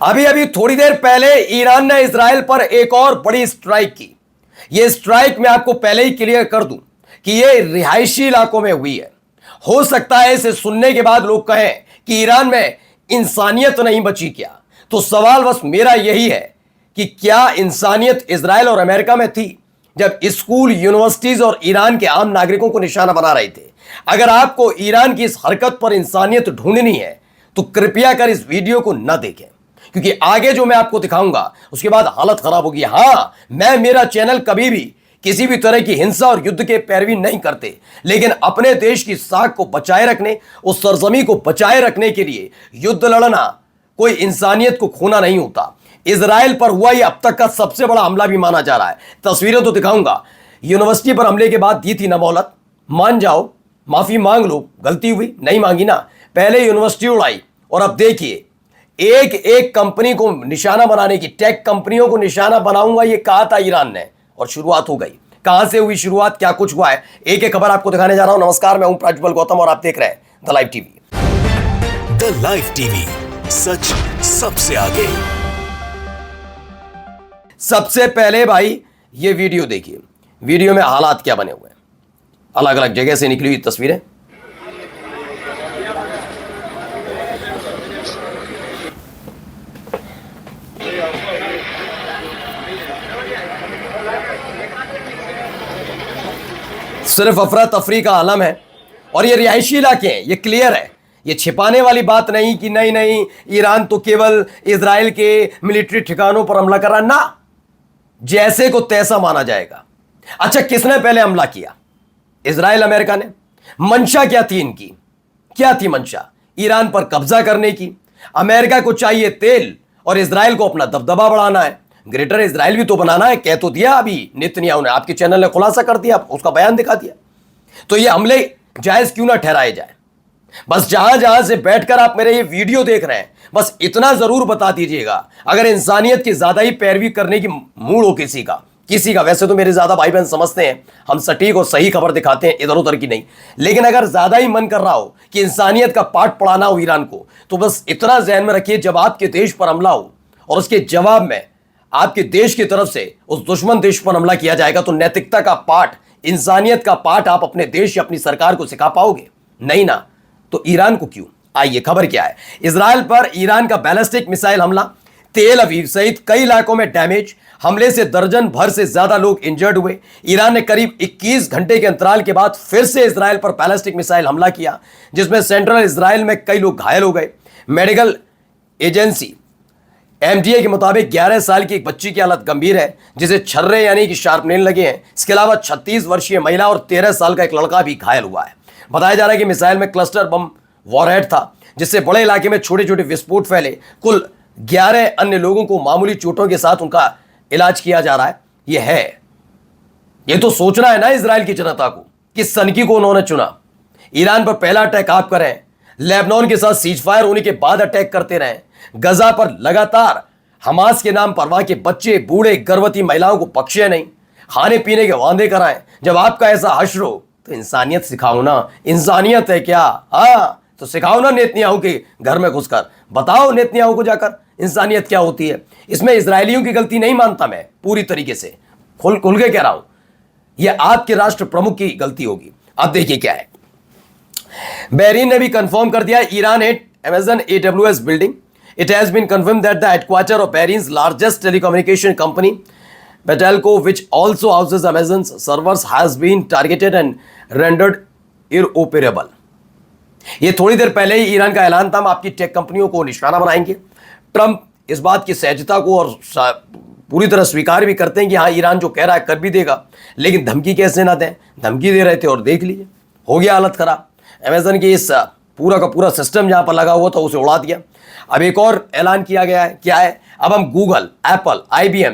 अभी अभी थोड़ी देर पहले ईरान ने इजराइल पर एक और बड़ी स्ट्राइक की। यह स्ट्राइक मैं आपको पहले ही क्लियर कर दूं कि यह रिहायशी इलाकों में हुई है। हो सकता है इसे सुनने के बाद लोग कहें कि ईरान में इंसानियत नहीं बची क्या। तो सवाल बस मेरा यही है कि क्या इंसानियत इजराइल और अमेरिका में थी जब स्कूल, यूनिवर्सिटीज और ईरान के आम नागरिकों को निशाना बना रहे थे? अगर आपको ईरान की इस हरकत पर इंसानियत ढूंढनी है तो कृपया कर इस वीडियो को न देखें, क्योंकि आगे जो मैं आपको दिखाऊंगा उसके बाद हालत खराब होगी। मेरा चैनल कभी भी किसी भी तरह की हिंसा और युद्ध के पैरवी नहीं करते, लेकिन अपने देश की साख को बचाए रखने, उस सरजमी को बचाए रखने के लिए युद्ध लड़ना कोई इंसानियत को खोना नहीं होता। इजराइल पर हुआ यह अब तक का सबसे बड़ा हमला भी माना जा रहा है। तस्वीरें तो दिखाऊंगा। यूनिवर्सिटी पर हमले के बाद दी थी ना मोहलत, मान जाओ, माफी मांग लो, गलती हुई, नहीं मांगी ना, पहले यूनिवर्सिटी उड़ाई और अब देखिए एक एक कंपनी को निशाना बनाने की, टेक कंपनियों को निशाना बनाऊंगा ये कहा था ईरान ने, और शुरुआत हो गई। कहां से हुई शुरुआत, क्या कुछ हुआ है, एक एक खबर आपको दिखाने जा रहा हूं। नमस्कार, मैं हूं प्रज्वल गौतम और आप देख रहे हैं the live TV. The live TV, सच सबसे आगे। सबसे पहले भाई ये वीडियो देखिए। वीडियो में हालात क्या बने हुए हैं, अलग अलग जगह से निकली हुई तस्वीरें। सिर्फ अफरा तफरी का आलम है और ये रिहायशी इलाके हैं, ये क्लियर है। ये छिपाने वाली बात नहीं कि नहीं नहीं ईरान तो केवल इजराइल के मिलिट्री ठिकानों पर हमला कर रहा ना, जैसे को तैसा माना जाएगा। अच्छा, किसने पहले हमला किया? इजराइल, अमेरिका ने। मंशा क्या थी इनकी? क्या थी मंशा? ईरान पर कब्जा करने की। अमेरिका को चाहिए तेल और इजराइल को अपना दबदबा बढ़ाना है, ग्रेटर इजराइल भी तो बनाना है। कह तो दिया अभी नेतन्याहू ने, आपके चैनल ने खुलासा कर दिया, उसका बयान दिखा दिया। तो ये हमले जायज क्यों ना ठहराए जाए? बस जहां जहां से बैठकर आप मेरे ये वीडियो देख रहे हैं, बस इतना जरूर बता दीजिएगा, अगर इंसानियत की ज्यादा ही पैरवी करने की मूड हो किसी का वैसे तो मेरे ज्यादा भाई बहन समझते हैं हम सटीक और सही खबर दिखाते हैं, इधर उधर की नहीं, लेकिन अगर ज्यादा ही मन कर रहा हो कि इंसानियत का पाठ पढ़ाना हो ईरान को, तो बस इतना ध्यान में रखिए, जब आपके देश पर हमला हो और उसके जवाब में आपके देश की तरफ से उस दुश्मन देश पर हमला किया जाएगा, तो नैतिकता का पाठ, इंसानियत का पाठ आप अपने देश या अपनी सरकार को सिखा पाओगे? नहीं ना। तो ईरान को क्यों? आइए खबर क्या है। इजराइल पर ईरान का बैलिस्टिक मिसाइल हमला, तेल अवीव सहित कई इलाकों में डैमेज, हमले से दर्जन भर से ज्यादा लोग इंजर्ड हुए। ईरान ने करीब 21 घंटे के अंतराल के बाद फिर से इजराइल पर बैलिस्टिक मिसाइल हमला किया, जिसमें सेंट्रल इजराइल में कई लोग घायल हो गए। मेडिकल एजेंसी एमडीए के मुताबिक 11 साल की एक बच्ची की हालत गंभीर है, जिसे छर्रे यानी कि शार्प नेल लगे हैं। इसके अलावा 36 वर्षीय महिला और 13 साल का एक लड़का भी घायल हुआ है। बताया जा रहा है कि मिसाइल में क्लस्टर बम वॉरहेड था, जिससे बड़े इलाके में छोटे छोटे विस्फोट फैले। कुल 11 अन्य लोगों को मामूली चोटों के साथ उनका इलाज किया जा रहा है। ये तो सोचना है ना इजराइल की जनता को, किस सनकी को उन्होंने चुना। ईरान पर पहला अटैक आप करें, लेबनान के साथ सीज फायर होने के बाद अटैक करते रहे, गजा पर लगातार हमास के नाम पर वहां के बच्चे, बूढ़े, गर्भवती महिलाओं को बख्शे नहीं, खाने पीने के वादे कराएं। जब आपका ऐसा हश्र हो तो इंसानियत सिखाओ ना। इंसानियत है क्या? तो सिखाओ ना नेतन्याहू के घर में घुसकर, बताओ नेतन्याहू को जाकर इंसानियत क्या होती है। इसमें इजरायलियों की गलती नहीं मानता मैं, पूरी तरीके से खुल के कह रहा हूं, यह आपके राष्ट्र प्रमुख की गलती होगी। अब देखिए क्या है। बहरीन ने भी कंफर्म कर दिया, Iran hit Amazon AWS building. It has been confirmed that the headquarters of Bahrain's largest telecommunication company, Betelco, which also houses Amazon's servers, has been targeted and rendered inoperable. ये थोड़ी देर पहले ही Iran का ऐलान था, हम आपकी टेक कंपनियों को निशाना बनाएंगे। ट्रंप इस बात की सहजता को और पूरी तरह स्वीकार भी करते हैं कि हाँ, ईरान जो कह रहा है कर भी देगा, लेकिन धमकी कैसे ना दें। धमकी दे रहे थे और देख लीजिए, हो गया हालत खराब। अमेजन की इस पूरा का पूरा सिस्टम जहां पर लगा हुआ था उसे उड़ा दिया। अब एक और ऐलान किया गया है, क्या है? अब हम गूगल, एप्पल, IBM,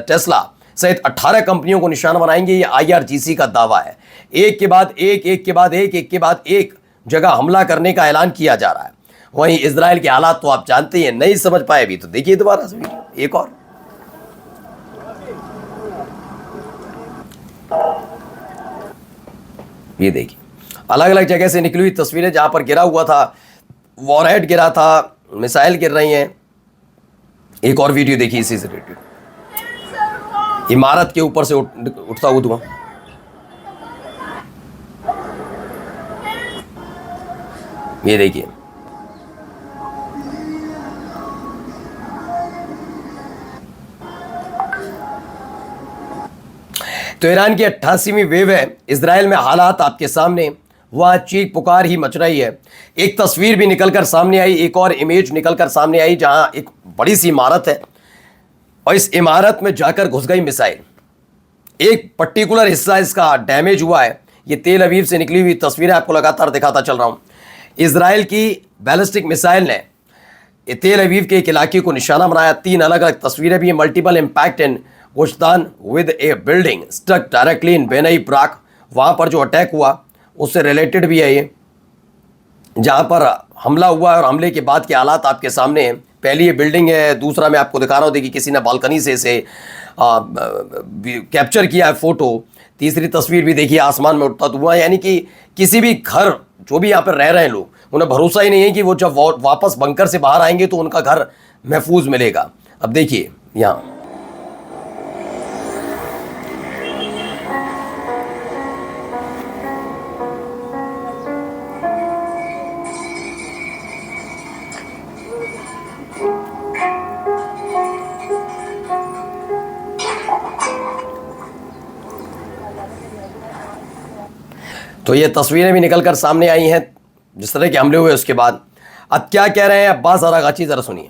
टेस्ला सहित 18 कंपनियों को निशाना बनाएंगे। ये IRGC का दावा है। एक के बाद एक जगह हमला करने का ऐलान किया जा रहा है। वहीं इजराइल के हालात तो आप जानते हैं, नहीं समझ पाए अभी तो देखिए दोबारा से वीडियो एक और। ये देखिए अलग अलग जगह से निकली हुई तस्वीरें, जहां पर गिरा हुआ था, वॉरहेड गिरा था, मिसाइल गिर रही हैं। एक और वीडियो देखिए इसी से रिलेटेड, इमारत के ऊपर से उठता हुआ धुआं। ये देखिए, तो ईरान की 88वीं वेव है। इजराइल में हालात आपके सामने, वहां चीख पुकार ही मच रही है। एक तस्वीर भी निकलकर सामने आई, एक और इमेज निकलकर सामने आई जहां एक बड़ी सी इमारत है और इस इमारत में जाकर घुस गई मिसाइल। एक पर्टिकुलर हिस्सा इसका डैमेज हुआ है। ये तेल अवीव से निकली हुई तस्वीरें आपको लगातार दिखाता चल रहा हूं। इजराइल की बैलिस्टिक मिसाइल ने तेल अवीव के एक इलाके को निशाना बनाया। 3 अलग अलग तस्वीरें भी, multiple impact in Gush Dan with a building struck directly in Bnei Brak. वहाँ पर जो अटैक हुआ उससे रिलेटेड भी है ये, जहाँ पर हमला हुआ और हमले के बाद के हालात आपके सामने हैं। पहली ये बिल्डिंग है, दूसरा मैं आपको दिखा रहा हूँ, देखिए किसी ने बालकनी से इसे कैप्चर किया है फ़ोटो। तीसरी तस्वीर भी देखिए, आसमान में उठता धुआं। यानी कि किसी भी घर, जो भी यहाँ पर रह रहे हैं लोग, उन्हें भरोसा ही नहीं है कि वो जब वापस बंकर से बाहर आएंगे तो उनका घर महफूज मिलेगा। अब देखिए यहाँ, तो ये तस्वीरें भी निकलकर सामने आई हैं जिस तरह के हमले हुए उसके बाद। अब क्या कह रहे हैं अब्बास अरागाची, ज़रा सुनिए।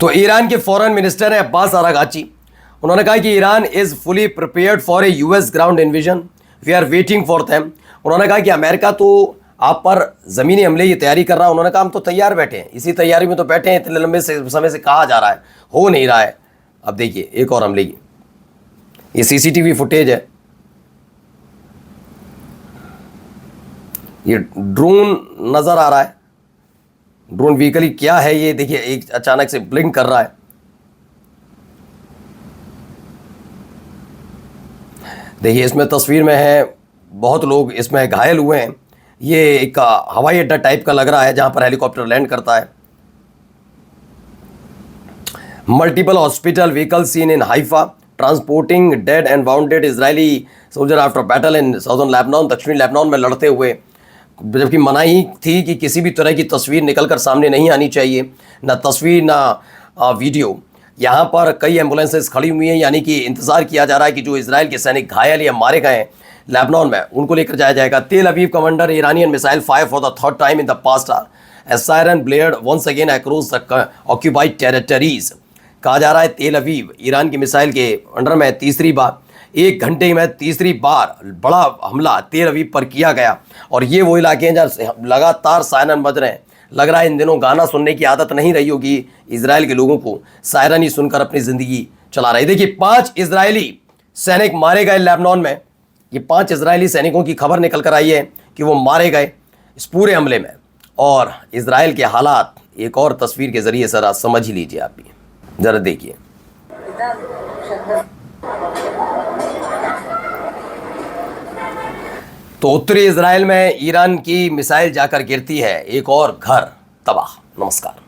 तो ईरान के फॉरेन मिनिस्टर हैं अब्बास अरागाची। उन्होंने कहा कि Iran is fully prepared for a US ground invasion, we are waiting for them. उन्होंने कहा कि अमेरिका तो आप पर ज़मीनी हमले की तैयारी कर रहा है। उन्होंने कहा हम तो तैयार बैठे हैं, इसी तैयारी में तो बैठे हैं, इतने लंबे समय से कहा जा रहा है, हो नहीं रहा है। अब देखिए एक और हमले की, ये सीसीटीवी फुटेज है, ये ड्रोन नज़र आ रहा है, ड्रोन व्हीकल क्या है ये देखिए, एक अचानक से ब्लिंक कर रहा है। देखिए इसमें तस्वीर में है, बहुत लोग इसमें घायल हुए हैं। ये एक हवाई अड्डा टाइप का लग रहा है जहां पर हेलीकॉप्टर लैंड करता है। Multiple hospital vehicle seen in Haifa transporting dead and bounded Israeli soldier after battle in southern Lebanon. दक्षिणी लेबनान में लड़ते हुए, जबकि मनाही थी कि किसी भी तरह की तस्वीर निकलकर सामने नहीं आनी चाहिए, ना तस्वीर ना वीडियो। यहाँ पर कई एम्बुलेंसेस खड़ी हुई हैं, यानी कि इंतज़ार किया जा रहा है कि जो इजराइल के सैनिक घायल या मारे गए हैं लेबनान में, उनको लेकर जाया जाएगा। Tel Aviv commander Iranian missile fire for the third time in the past hour as siren blared once again across the occupied territories. कहा जा रहा है तेल अवीव ईरान की मिसाइल के अंडर में तीसरी बार, 1 घंटे में तीसरी बार बड़ा हमला तेल अवीव पर किया गया। और ये वो इलाके हैं जहाँ लगातार सायरन बज रहे हैं। लग रहा है इन दिनों गाना सुनने की आदत नहीं रही होगी इजराइल के लोगों को, सायरन ही सुनकर अपनी ज़िंदगी चला रहे। देखिए 5 इजरायली सैनिक मारे गए लेबनान में। ये 5 इजरायली सैनिकों की खबर निकल कर आई है कि वो मारे गए इस पूरे हमले में। और इजराइल के हालात एक और तस्वीर के ज़रिए ज़रा समझ ही लीजिए, आप भी ज़रा देखिए। तो उत्तरी इजराइल में ईरान की मिसाइल जाकर गिरती है, एक और घर तबाह। नमस्कार।